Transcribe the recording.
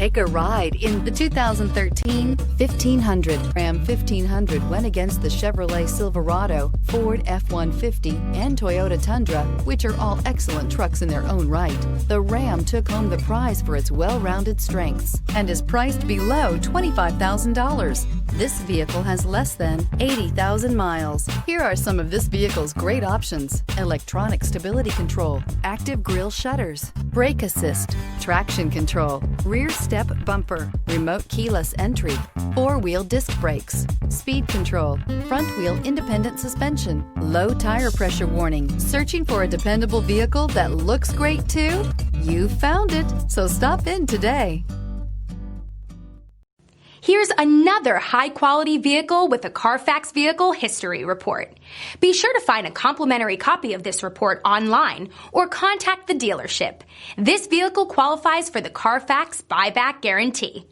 Take a ride in the 2013 1500. Ram 1500 went against the Chevrolet Silverado, Ford F-150, and Toyota Tundra, which are all excellent trucks in their own right. The Ram took home the prize for its well-rounded strengths and is priced below $25,000. This vehicle has less than 80,000 miles. Here are some of this vehicle's great options: electronic stability control, active grille shutters, brake assist, traction control, rear step bumper, remote keyless entry, four-wheel disc brakes, speed control, front-wheel independent suspension, low tire pressure warning. Searching for a dependable vehicle that looks great too? You found it, so stop in today. Here's another high-quality vehicle with a Carfax Vehicle History Report. Be sure to find a complimentary copy of this report online or contact the dealership. This vehicle qualifies for the Carfax Buyback Guarantee.